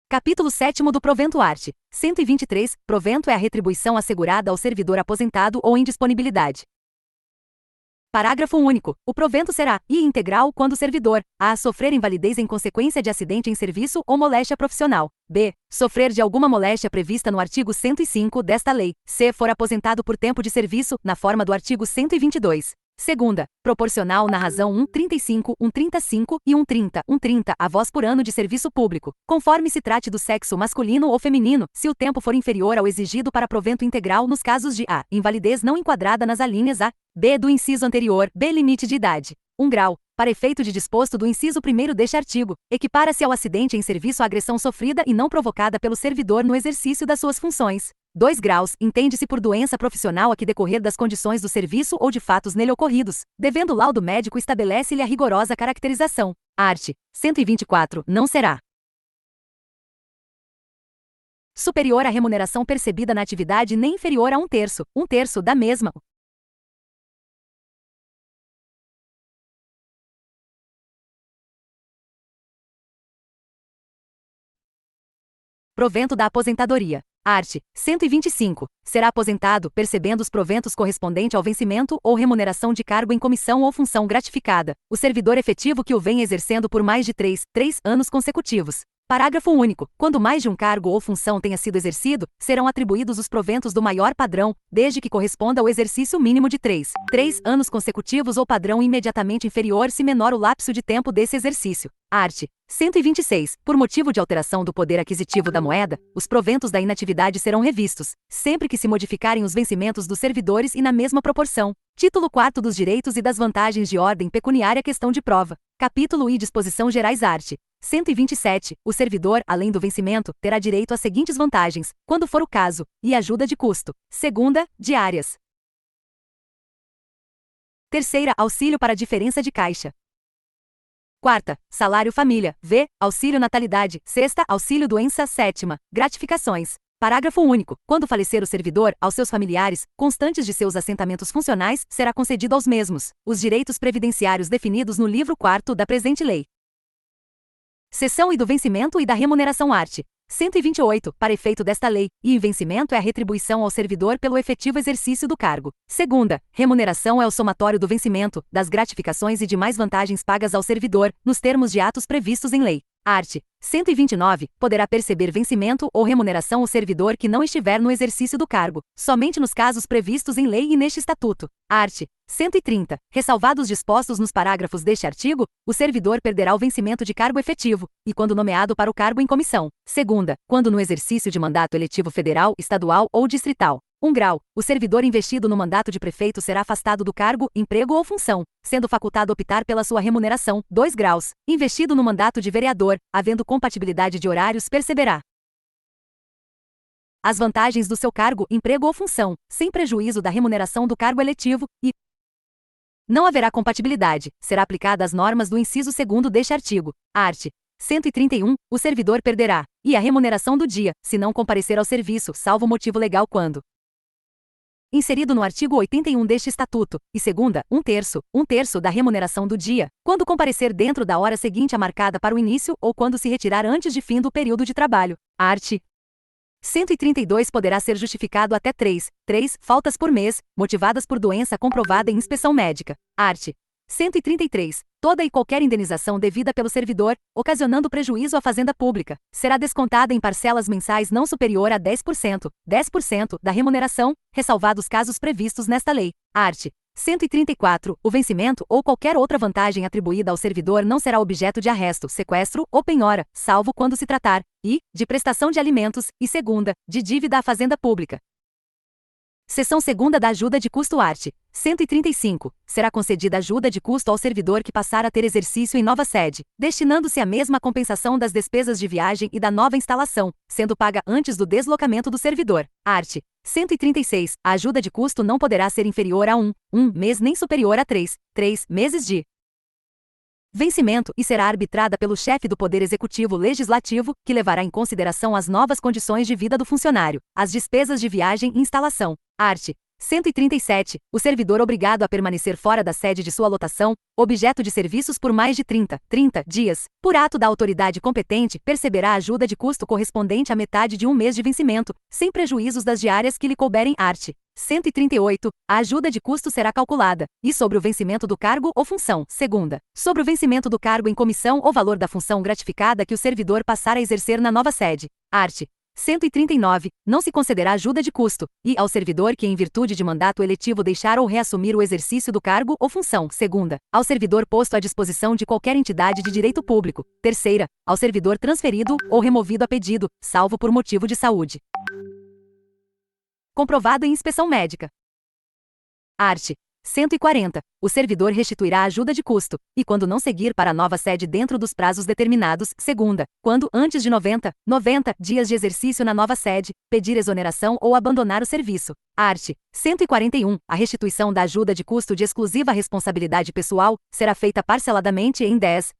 Capítulo 7º do Provento Art. 123. Provento é a retribuição assegurada ao servidor aposentado ou em disponibilidade. Parágrafo único. O provento será integral quando o servidor a. Sofrer invalidez em consequência de acidente em serviço ou moléstia profissional. b. Sofrer de alguma moléstia prevista no artigo 105 desta lei. c. For aposentado por tempo de serviço, na forma do artigo 122. Segunda, proporcional na razão 1,35, 1,35 e 1,30 a voz por ano de serviço público, conforme se trate do sexo masculino ou feminino, se o tempo for inferior ao exigido para provento integral nos casos de a. Invalidez não enquadrada nas alíneas a, b do inciso anterior, b limite de idade. 1 grau. Para efeito de disposto do inciso 1º deste artigo, equipara-se ao acidente em serviço a agressão sofrida e não provocada pelo servidor no exercício das suas funções. 2 graus. Entende-se por doença profissional a que decorrer das condições do serviço ou de fatos nele ocorridos, devendo o laudo médico estabelece-lhe a rigorosa caracterização. Art. 124. Não será superior à remuneração percebida na atividade nem inferior a 1/3 da mesma. Provento da aposentadoria. Art. 125. Será aposentado, percebendo os proventos correspondente ao vencimento ou remuneração de cargo em comissão ou função gratificada, o servidor efetivo que o vem exercendo por mais de 3 anos consecutivos. Parágrafo único. Quando mais de um cargo ou função tenha sido exercido, serão atribuídos os proventos do maior padrão, desde que corresponda ao exercício mínimo de 3 anos consecutivos ou padrão imediatamente inferior se menor o lapso de tempo desse exercício. Art. 126. Por motivo de alteração do poder aquisitivo da moeda, os proventos da inatividade serão revistos, sempre que se modificarem os vencimentos dos servidores e na mesma proporção. Título 4 dos Direitos e das Vantagens de Ordem Pecuniária. Questão de prova. Capítulo I. Disposição Gerais. Art. 127. O servidor, além do vencimento, terá direito às seguintes vantagens, quando for o caso, e ajuda de custo. Segunda, diárias. Terceira, auxílio para diferença de caixa. Quarta, salário família. V, auxílio natalidade. Sexta, auxílio doença. Sétima, gratificações. Parágrafo único. Quando falecer o servidor, aos seus familiares, constantes de seus assentamentos funcionais, será concedido aos mesmos os direitos previdenciários definidos no livro 4º da presente lei. Seção I do vencimento e da remuneração. Art. 128. Para efeito desta lei, e vencimento é a retribuição ao servidor pelo efetivo exercício do cargo. Segunda, remuneração é o somatório do vencimento, das gratificações e demais vantagens pagas ao servidor, nos termos de atos previstos em lei. Art. 129. Poderá perceber vencimento ou remuneração o servidor que não estiver no exercício do cargo, somente nos casos previstos em lei e neste estatuto. Art. 130. Ressalvados dispostos nos parágrafos deste artigo, o servidor perderá o vencimento de cargo efetivo, e quando nomeado para o cargo em comissão. Segunda, quando no exercício de mandato eletivo federal, estadual ou distrital. 1 grau. O servidor investido no mandato de prefeito será afastado do cargo, emprego ou função, sendo facultado optar pela sua remuneração. 2 graus. Investido no mandato de vereador, havendo compatibilidade de horários, perceberá as vantagens do seu cargo, emprego ou função, sem prejuízo da remuneração do cargo eletivo, e não haverá compatibilidade, será aplicada as normas do inciso 2º deste artigo. Art. 131. O servidor perderá e a remuneração do dia, se não comparecer ao serviço, salvo motivo legal quando inserido no artigo 81 deste estatuto, e segunda, 1/3 da remuneração do dia, quando comparecer dentro da hora seguinte à marcada para o início ou quando se retirar antes de fim do período de trabalho. Art. 132. Poderá ser justificado até 3 faltas por mês, motivadas por doença comprovada em inspeção médica. Art. 133. Toda e qualquer indenização devida pelo servidor, ocasionando prejuízo à fazenda pública, será descontada em parcelas mensais não superior a 10% da remuneração, ressalvados casos previstos nesta lei. Art. 134. O vencimento ou qualquer outra vantagem atribuída ao servidor não será objeto de arresto, sequestro ou penhora, salvo quando se tratar, e, de prestação de alimentos, e segunda, de dívida à fazenda pública. Seção 2ª da ajuda de custo. Art. 135. Será concedida ajuda de custo ao servidor que passar a ter exercício em nova sede, destinando-se a mesma à compensação das despesas de viagem e da nova instalação, sendo paga antes do deslocamento do servidor. Art. 136. A ajuda de custo não poderá ser inferior a 1 mês nem superior a 3 meses de vencimento e será arbitrada pelo chefe do Poder Executivo Legislativo, que levará em consideração as novas condições de vida do funcionário, as despesas de viagem e instalação. Art. 137. O servidor obrigado a permanecer fora da sede de sua lotação, objeto de serviços por mais de 30 dias, por ato da autoridade competente, perceberá a ajuda de custo correspondente à metade de um mês de vencimento, sem prejuízos das diárias que lhe couberem art. 138. A ajuda de custo será calculada, e sobre o vencimento do cargo ou função, segunda, sobre o vencimento do cargo em comissão ou valor da função gratificada que o servidor passar a exercer na nova sede. Art. 139. Não se concederá ajuda de custo, e ao servidor que em virtude de mandato eletivo deixar ou reassumir o exercício do cargo ou função, segunda, ao servidor posto à disposição de qualquer entidade de direito público, terceira, ao servidor transferido ou removido a pedido, salvo por motivo de saúde comprovado em inspeção médica. Art. 140. O servidor restituirá a ajuda de custo, e quando não seguir para a nova sede dentro dos prazos determinados, segunda, quando, antes de 90 dias de exercício na nova sede, pedir exoneração ou abandonar o serviço. Art. 141. A restituição da ajuda de custo de exclusiva responsabilidade pessoal será feita parceladamente em 10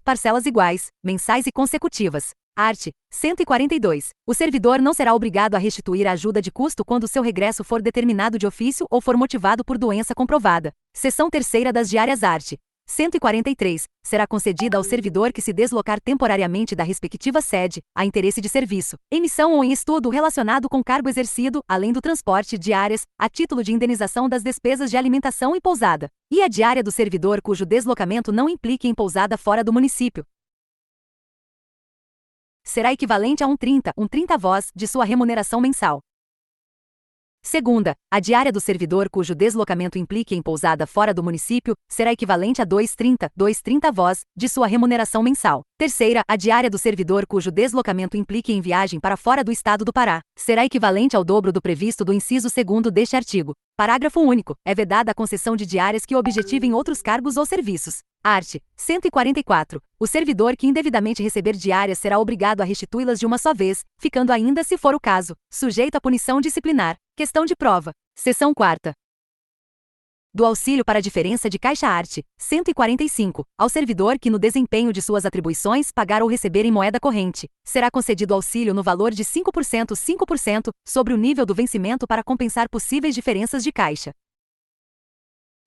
parcelas iguais, mensais e consecutivas. Art. 142. O servidor não será obrigado a restituir a ajuda de custo quando seu regresso for determinado de ofício ou for motivado por doença comprovada. Seção 3ª das diárias art. 143. Será concedida ao servidor que se deslocar temporariamente da respectiva sede, a interesse de serviço, em missão ou em estudo relacionado com cargo exercido, além do transporte de diárias, a título de indenização das despesas de alimentação e pousada, e a diária do servidor cujo deslocamento não implique em pousada fora do município. Será equivalente a um 30 voz de sua remuneração mensal. Segunda, a diária do servidor cujo deslocamento implique em pousada fora do município, será equivalente a 2,30 voz de sua remuneração mensal. Terceira, a diária do servidor cujo deslocamento implique em viagem para fora do estado do Pará, será equivalente ao dobro do previsto do inciso 2º deste artigo. Parágrafo único. É vedada a concessão de diárias que objetivem outros cargos ou serviços. Art. 144. O servidor que indevidamente receber diárias será obrigado a restituí-las de uma só vez, ficando ainda, se for o caso, sujeito à punição disciplinar. Questão de prova. Seção 4ª. Do auxílio para a diferença de caixa art. 145. Ao servidor que no desempenho de suas atribuições pagar ou receber em moeda corrente, será concedido auxílio no valor de 5% sobre o nível do vencimento para compensar possíveis diferenças de caixa.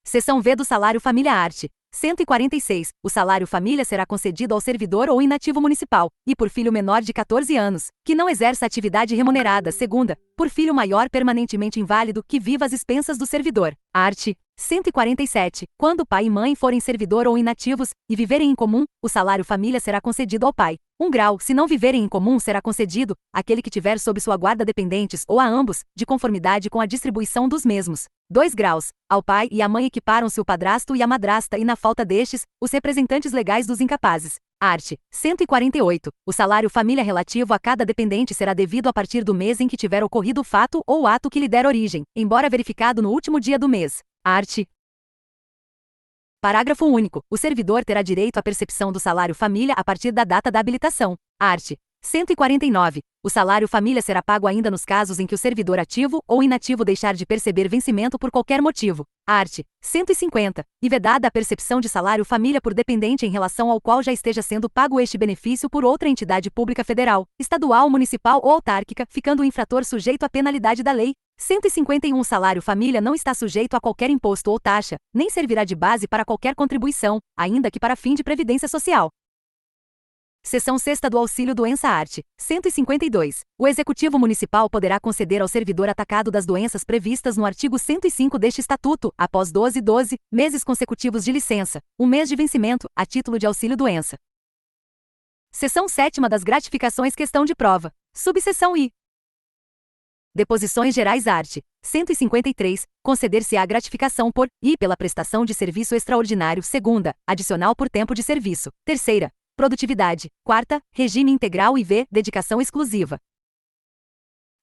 Seção V do salário família art. 146. O salário família será concedido ao servidor ou inativo municipal, e por filho menor de 14 anos, que não exerça atividade remunerada, segunda, por filho maior permanentemente inválido que viva às expensas do servidor. Art. 147. Quando pai e mãe forem servidor ou inativos, e viverem em comum, o salário família será concedido ao pai. 1 grau, se não viverem em comum será concedido, àquele que tiver sob sua guarda dependentes ou a ambos, de conformidade com a distribuição dos mesmos. 2 graus, ao pai e à mãe equiparam-se o padrasto e a madrasta e na falta destes, os representantes legais dos incapazes. Art. 148. O salário família relativo a cada dependente será devido a partir do mês em que tiver ocorrido o fato ou o ato que lhe der origem, embora verificado no último dia do mês. Art. Parágrafo único. O servidor terá direito à percepção do salário família a partir da data da habilitação. Art. 149. O salário família será pago ainda nos casos em que o servidor ativo ou inativo deixar de perceber vencimento por qualquer motivo. Art. 150. E vedada a percepção de salário família por dependente em relação ao qual já esteja sendo pago este benefício por outra entidade pública federal, estadual, municipal ou autárquica, ficando o infrator sujeito à penalidade da lei. 151. O salário família não está sujeito a qualquer imposto ou taxa, nem servirá de base para qualquer contribuição, ainda que para fim de previdência social. Seção 6ª do Auxílio Doença art. 152. O Executivo Municipal poderá conceder ao servidor atacado das doenças previstas no artigo 105 deste Estatuto, após 12 meses consecutivos de licença, 1 mês de vencimento, a título de auxílio doença. Seção 7ª das gratificações questão de prova. Subseção I. Deposições gerais art. 153. Conceder-se-á gratificação por e pela prestação de serviço extraordinário, segunda, adicional por tempo de serviço, terceira, produtividade, quarta, regime integral e v, dedicação exclusiva.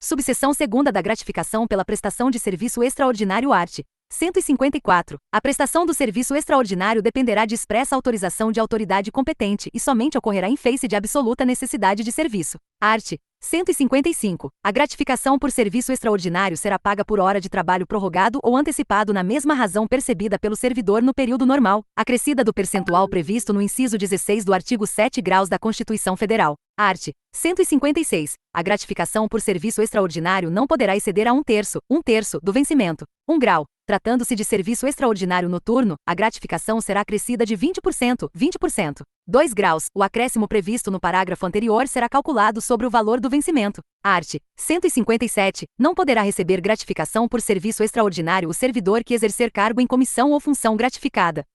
Subseção 2ª da gratificação pela prestação de serviço extraordinário art. 154. A prestação do serviço extraordinário dependerá de expressa autorização de autoridade competente e somente ocorrerá em face de absoluta necessidade de serviço. Art. 155. A gratificação por serviço extraordinário será paga por hora de trabalho prorrogado ou antecipado na mesma razão percebida pelo servidor no período normal, acrescida do percentual previsto no inciso 16 do artigo 7 graus da Constituição Federal. Art. 156. A gratificação por serviço extraordinário não poderá exceder a 1/3 do vencimento. 1 grau. Tratando-se de serviço extraordinário noturno, a gratificação será acrescida de 20%. 2 graus. O acréscimo previsto no parágrafo anterior será calculado sobre o valor do vencimento. Art. 157. Não poderá receber gratificação por serviço extraordinário o servidor que exercer cargo em comissão ou função gratificada.